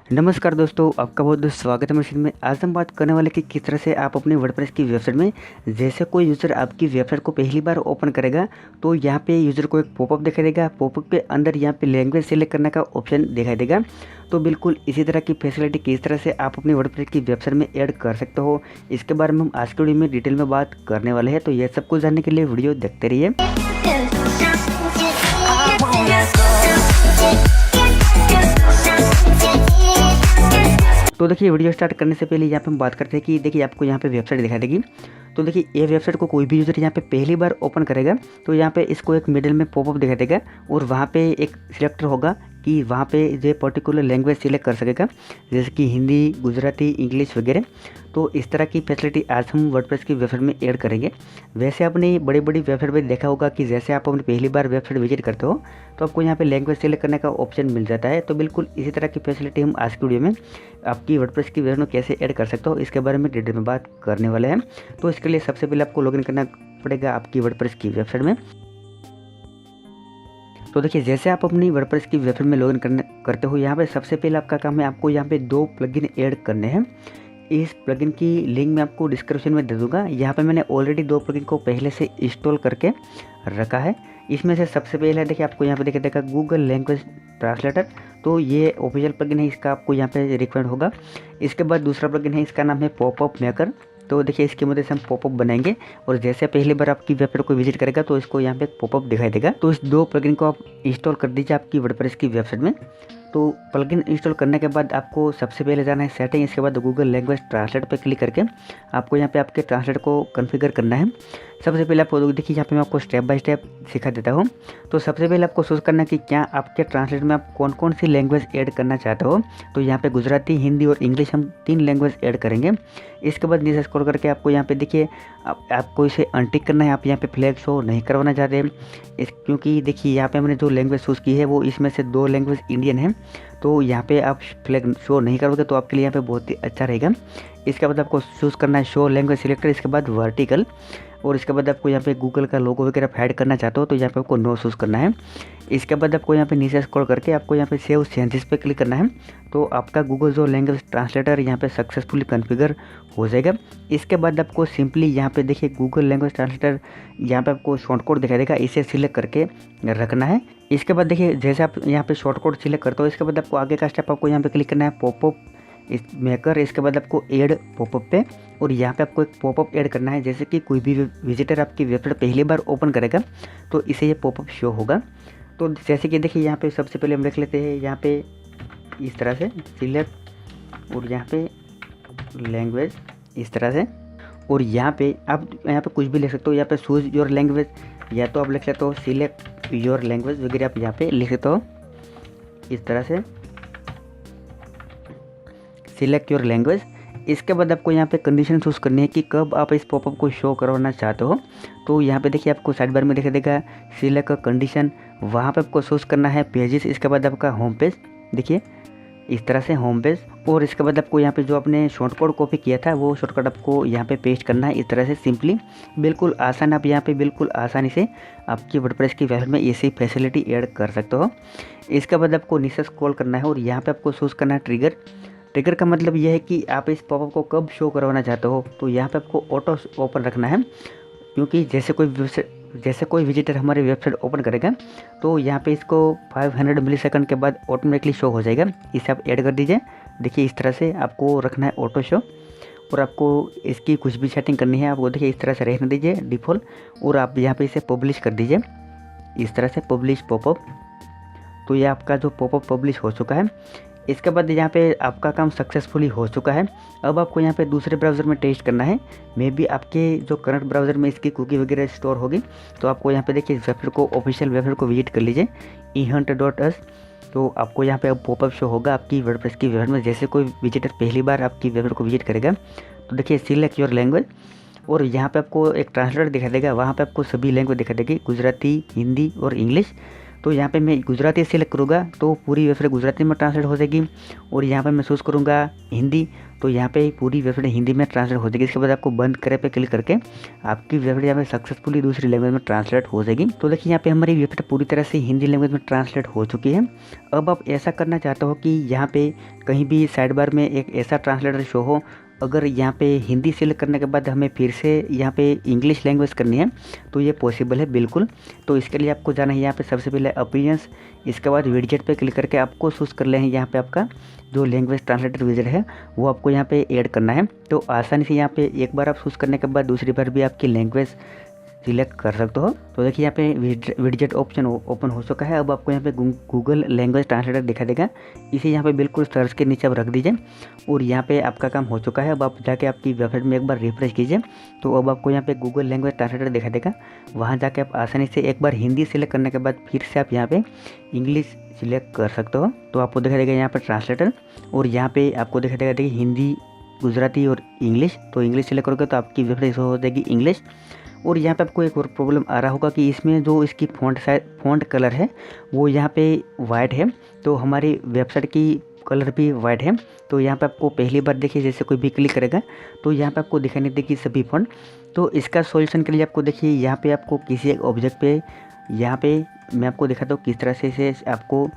नमस्कार दोस्तों, आपका बहुत बहुत स्वागत है मशीन में। आज हम बात करने वाले कि किस तरह से आप अपने वर्डप्रेस की वेबसाइट में, जैसे कोई यूज़र आपकी वेबसाइट को पहली बार ओपन करेगा तो यहाँ पे यूज़र को एक पॉपअप दिखाई देगा। पॉपअप के अंदर यहाँ पे लैंग्वेज सेलेक्ट करने का ऑप्शन दिखाई देगा। तो बिल्कुल इसी तरह की फैसिलिटी किस तरह से आप अपने वर्डप्रेस की वेबसाइट में ऐड कर सकते हो, इसके बारे में हम आज के वीडियो में डिटेल में बात करने वाले हैं। तो यह सब कुछ जानने के लिए वीडियो देखते रहिए। तो देखिए, वीडियो स्टार्ट करने से पहले यहाँ पे हम बात करते हैं कि देखिए आपको यहाँ पे वेबसाइट दिखाई देगी। तो देखिए ये वेबसाइट को कोई भी यूज़र यहाँ पे पहली बार ओपन करेगा तो यहाँ पे इसको एक मिडिल में पॉपअप दिखाई देगा और वहाँ पे एक सिलेक्टर होगा कि वहाँ पे जो पर्टिकुलर लैंग्वेज सिलेक्ट कर सकेगा, जैसे कि हिंदी, गुजराती, इंग्लिश वगैरह। तो इस तरह की फैसिलिटी आज हम वर्डप्रेस की वेबसाइट में ऐड करेंगे। वैसे आपने बड़ी बड़ी वेबसाइट में देखा होगा कि जैसे आप अपनी पहली बार वेबसाइट विजिट करते हो तो आपको यहाँ पे लैंग्वेज सेलेक्ट करने का ऑप्शन मिल जाता है। तो बिल्कुल इसी तरह की फैसिलिटी हम आज की वीडियो में आपकी वर्डप्रेस की वेबसाइट में कैसे ऐड कर सकते हो, इसके बारे में डिटेल में बात करने वाले हैं। तो इसके लिए सबसे पहले आपको लॉगिन करना पड़ेगा आपकी वर्डप्रेस की वेबसाइट में। तो देखिए, जैसे आप अपनी वर्डप्रेस की वेबसाइट में लॉगिन करते हो, यहाँ पे सबसे पहले आपका काम है, आपको यहाँ पे 2 प्लगइन ऐड करने हैं। इस प्लगइन की लिंक मैं आपको डिस्क्रिप्शन में दे दूँगा। यहाँ पे मैंने ऑलरेडी 2 प्लगइन को पहले से इंस्टॉल करके रखा है। इसमें से सबसे पहले देखिए आपको यहाँ पे देखा गूगल लैंग्वेज ट्रांसलेटर। तो ये ऑफिशियल प्लगइन है, इसका आपको यहाँ पे रिक्वायर्ड होगा। इसके बाद दूसरा प्लगइन है, इसका नाम है पॉपअप मेकर। तो देखिए इसकी मदद से हम पॉपअप बनाएंगे और जैसे पहली बार आपकी वेबसाइट को विजिट करेगा तो इसको यहाँ पे पॉपअप दिखाई देगा। तो इस 2 प्लगइन को आप इंस्टॉल कर दीजिए आपकी वर्डप्रेस की वेबसाइट में। तो प्लगइन इंस्टॉल करने के बाद आपको सबसे पहले जाना है सेटिंग। इसके बाद गूगल लैंग्वेज ट्रांसलेट पर क्लिक करके आपको यहाँ पे आपके ट्रांसलेट को कॉन्फ़िगर करना है। सबसे पहले आपको देखिए यहाँ पे मैं आपको स्टेप बाय स्टेप सिखा देता हूँ। तो सबसे पहले आपको चूज़ करना है कि क्या आपके ट्रांसलेट में आप कौन कौन सी लैंग्वेज ऐड करना चाहते हो। तो यहाँ पे गुजराती, हिंदी और इंग्लिश, हम 3 लैंग्वेज ऐड करेंगे। इसके बाद नीचे स्क्रॉल करके आपको यहाँ पे देखिए आपको इसे अनटिक करना है। आप यहाँ पे फ्लैग शो नहीं करवाना चाहते हैं क्योंकि देखिए यहाँ पे मैंने जो लैंग्वेज चूज़ की है वो इसमें से 2 लैंग्वेज इंडियन है। तो यहाँ पे आप फ्लैग शो नहीं करोगे तो आपके लिए यहाँ पे बहुत ही अच्छा रहेगा। इसके बाद आपको चूज़ करना है शो लैंग्वेज सिलेक्टर, इसके बाद वर्टिकल, और इसके बाद आपको यहाँ पे गूगल का लोगो वगैरह ऐड करना चाहते हो तो यहाँ पे आपको नो चूज़ करना है। इसके बाद आपको यहाँ पे नीचे स्क्रॉल करके आपको यहाँ पे सेव चेंजेस पे क्लिक करना है। तो आपका गूगल जो लैंग्वेज ट्रांसलेटर यहाँ पे सक्सेसफुली कॉन्फ़िगर हो जाएगा। इसके बाद आपको सिंपली यहाँ पे देखिए गूगल लैंग्वेज ट्रांसलेटर यहाँ पे आपको शॉर्टकट दिखाई देगा, इसे सिलेक्ट करके रखना है। इसके बाद देखिए जैसे आप यहाँ पे शॉर्टकट सिलेक्ट करते हो, इसके बाद आपको आगे का स्टेप आपको यहाँ पे क्लिक करना है पॉपअप मेकर। इसके बाद आपको ऐड पॉपअप पे, और यहाँ पे आपको एक पॉपअप ऐड करना है। जैसे कि कोई भी विजिटर आपकी वेबसाइट पहली बार ओपन करेगा तो इसे ये पॉपअप शो होगा। तो जैसे कि देखिए यहाँ पे सबसे पहले हम देख लेते हैं, यहाँ पे इस तरह से सिलेक्ट और यहाँ पे लैंग्वेज इस तरह से, और यहाँ पे आप यहाँ पे कुछ भी लिख सकते हो। यहाँ पे चूज योर लैंग्वेज, या तो आप लिख सकते हो सिलेक्ट योर लैंग्वेज वगैरह, आप यहाँ पे लिख सकते हो इस तरह से सिलेक्ट योर लैंग्वेज। इसके बाद आपको यहाँ पे कंडीशन चूज़ करनी है कि कब आप इस पॉपअप को शो करवाना चाहते हो। तो यहाँ पे देखिए आपको साइड बार में दिखा देगा सिलेक्ट कंडीशन, वहाँ पे आपको चूज़ करना है पेजेस। इसके बाद आपका होम पेज, देखिए इस तरह से होम पेज, और इसके बाद आपको यहाँ पे जो आपने शॉर्टकट कॉपी किया था वो शॉर्टकट आपको यहाँ पे पेस्ट करना है इस तरह से सिंपली। बिल्कुल आसान, आप यहाँ पे बिल्कुल आसानी से आपकी वर्डप्रेस की वेबसाइट में ऐसी फैसिलिटी ऐड कर सकते हो। इसके बाद आपको नीचे स्क्रॉल करना है और यहाँ पे आपको चूज़ करना है ट्रिगर। ट्रिगर का मतलब यह है कि आप इस पॉपअप को कब शो करवाना चाहते हो। तो यहाँ पे आपको ऑटो ओपन रखना है, क्योंकि जैसे कोई विजिटर हमारी वेबसाइट ओपन करेगा तो यहाँ पे इसको 500 मिलीसेकंड के बाद ऑटोमेटिकली शो हो जाएगा। इसे आप ऐड कर दीजिए। देखिए इस तरह से आपको रखना है ऑटो शो, और आपको इसकी कुछ भी सेटिंग करनी है आपको देखिए इस तरह से रहने दीजिए डिफ़ॉल्ट, और आप यहाँ पे इसे पब्लिश कर दीजिए इस तरह से पब्लिश पॉपअप। तो ये आपका जो पॉपअप पब्लिश हो चुका है। इसके बाद यहाँ पे आपका काम सक्सेसफुली हो चुका है। अब आपको यहाँ पे दूसरे ब्राउज़र में टेस्ट करना है। मे बी आपके जो करंट ब्राउज़र में इसकी कुकी वगैरह स्टोर होगी। तो आपको यहाँ पे देखिए वेबसाइट को, ऑफिशियल वेबसाइट को विजिट कर लीजिए ehunt.us। तो आपको यहाँ पे अब पॉपअप शो होगा आपकी वर्डप्रेस की वेबसाइट में। जैसे कोई विजिटर पहली बार आपकी वेबसाइट को विजिट करेगा तो देखिए सिलेक्ट योर लैंग्वेज, और यहाँ पे आपको एक ट्रांसलेटर दिखा देगा, वहाँ पे आपको सभी लैंग्वेज दिखा देगी, गुजराती, हिंदी और इंग्लिश। तो यहाँ पे मैं गुजराती सिलेक्ट करूँगा तो पूरी वेबसाइट गुजराती में ट्रांसलेट हो जाएगी। और यहाँ पे मैं चूज़ करूँगा हिंदी, तो यहाँ पे पूरी वेबसाइट हिंदी में ट्रांसलेट हो जाएगी। इसके बाद आपको बंद करे पे क्लिक करके आपकी वेबसाइट यहाँ पे सक्सेसफुली दूसरी लैंग्वेज में ट्रांसलेट हो जाएगी। तो देखिए यहाँ पे हमारी वेबसाइट पूरी तरह से हिंदी लैंग्वेज में ट्रांसलेट हो चुकी है। अब आप ऐसा करना चाहते हो कि यहाँ पे कहीं भी साइड बार में एक ऐसा ट्रांसलेटर शो हो, अगर यहाँ पे हिंदी सिलेक्ट करने के बाद हमें फिर से यहाँ पे इंग्लिश लैंग्वेज करनी है तो ये पॉसिबल है बिल्कुल। तो इसके लिए आपको जाना है यहाँ पे सबसे पहले अपीयरेंस, इसके बाद विडजेट पे क्लिक करके आपको चूज़ कर लें यहाँ पे आपका जो लैंग्वेज ट्रांसलेटर विडजेट है वो आपको यहाँ पे ऐड करना है। तो आसानी से यहाँ पे एक बार आप चूज़ करने के बाद दूसरी बार भी आपकी लैंग्वेज सिलेक्ट कर सकते हो। तो देखिए यहाँ पे विडजेट ऑप्शन ओपन हो चुका है। अब आपको यहाँ पे गूगल लैंग्वेज ट्रांसलेटर दिखा देगा, इसे यहाँ पे बिल्कुल सर्च के नीचे आप रख दीजिए और यहाँ पे आपका काम हो चुका है। अब आप जाके आपकी वेबसाइट में एक बार रिफ्रेश कीजिए तो अब आपको यहाँ पे गूगल लैंग्वेज ट्रांसलेटर दिखा देगा। वहाँ जाके आप आसानी से एक बार हिंदी सिलेक्ट करने के बाद फिर से आप यहाँ पे इंग्लिश सिलेक्ट कर सकते हो। तो आपको दिखा देगा यहाँ पर ट्रांसलेटर और यहाँ पे आपको दिखा देगा देखिए हिंदी, गुजराती और इंग्लिश। तो इंग्लिश सिलेक्ट करोगे तो आपकी वेबसाइट हो जाएगी इंग्लिश। और यहाँ पे आपको एक और प्रॉब्लम आ रहा होगा कि इसमें जो इसकी फ़ॉन्ट कलर है वो यहाँ पे वाइट है, तो हमारी वेबसाइट की कलर भी वाइट है। तो यहाँ पे आपको पहली बार देखिए जैसे कोई भी क्लिक करेगा तो यहाँ पे आपको दिखाई नहीं देगी सभी फ़ॉन्ट। तो इसका सॉल्यूशन के लिए आपको देखिए यहाँ पे आपको किसी एक ऑब्जेक्ट पे यहाँ पे मैं आपको दिखाता हूँ किस तरह से इसे आपको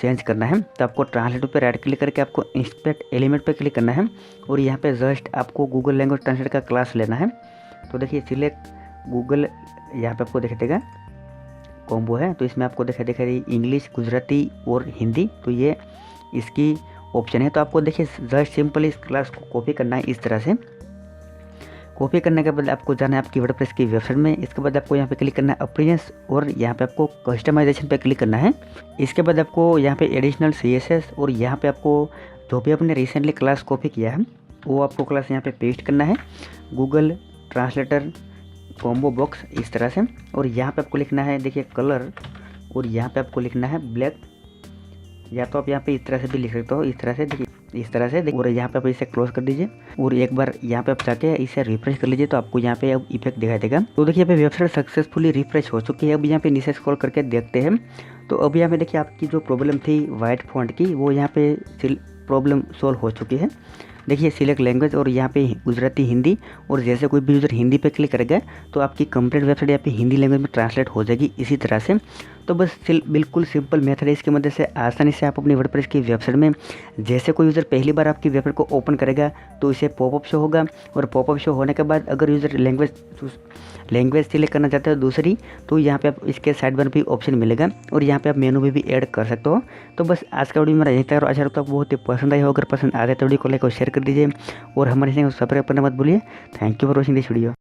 चेंज करना है। तो आपको ट्रांसलेटर पे राइट क्लिक करके आपको इंस्पेक्ट एलिमेंट पे क्लिक करना है और यहाँ पे जस्ट आपको गूगल लैंग्वेज ट्रांसलेटर का क्लास लेना है। तो देखिए सिलेक्ट गूगल, यहाँ पे आपको दिखा देगा कॉम्बो है, तो इसमें आपको दिखा देगा इंग्लिश, गुजराती और हिंदी, तो ये इसकी ऑप्शन है। तो आपको देखिए जस्ट सिंपल इस क्लास को कॉपी करना है। इस तरह से कॉपी करने के बाद आपको जाना है आपकी वर्डप्रेस की वेबसाइट में। इसके बाद आपको यहाँ पे क्लिक करना है अपीयरेंस और यहाँ पे आपको कस्टमाइजेशन पे क्लिक करना है। इसके बाद आपको यहाँ पे एडिशनल CSS और यहाँ पे आपको जो भी आपने रिसेंटली क्लास कॉपी किया है वो आपको क्लास यहाँ पे पेस्ट करना है, गूगल ट्रांसलेटर कॉम्बो बॉक्स इस तरह से। और यहाँ पे आपको लिखना है देखिए कलर और यहाँ पे आपको लिखना है ब्लैक, या तो आप यहाँ पे इस तरह से भी लिख सकते हो, इस तरह से देखिए इस तरह से देखिए। और यहाँ पे आप इसे क्लोज कर दीजिए और एक बार यहाँ पे आप जाके इसे रिफ्रेश कर लीजिए तो आपको यहाँ पे अब इफेक्ट दिखाई देगा। तो देखिए यहाँ पे वेबसाइट सक्सेसफुली रिफ्रेश हो चुकी है। अब यहाँ पे नीचे स्क्रॉल करके देखते हैं तो अब यहाँ पे देखिए आपकी जो प्रॉब्लम थी वाइट फॉन्ट की वो यहाँ पे प्रॉब्लम सॉल्व हो चुकी है। देखिए सिलेक्ट लैंग्वेज और यहाँ पे गुजराती, हिंदी, और जैसे कोई भी यूज़र हिंदी पे क्लिक करेगा तो आपकी कंप्लीट वेबसाइट यहाँ पे हिंदी लैंग्वेज में ट्रांसलेट हो जाएगी इसी तरह से। तो बस बिल्कुल सिंपल मेथड है, इसकी मदद से आसानी से आप अपनी वर्डप्रेस की वेबसाइट में जैसे कोई यूज़र पहली बार आपकी वेबसाइट को ओपन करेगा तो इसे पॉपअप शो होगा और पॉपअप शो होने के बाद अगर यूज़र लैंग्वेज सिलेक्ट करना चाहते हो दूसरी तो यहाँ पे आप इसके साइड वन भी ऑप्शन मिलेगा और यहाँ पे आप मेनू में भी ऐड कर सकते हो। तो बस आज का वीडियो मेरा यही था और अच्छा लगता है बहुत ही पसंद आया हो। अगर पसंद आ जाए तो वीडियो को लाइक और शेयर कर दीजिए और हमारे चैनल को सब्सक्राइब करना मत भूलिए। Thank you for watching this video.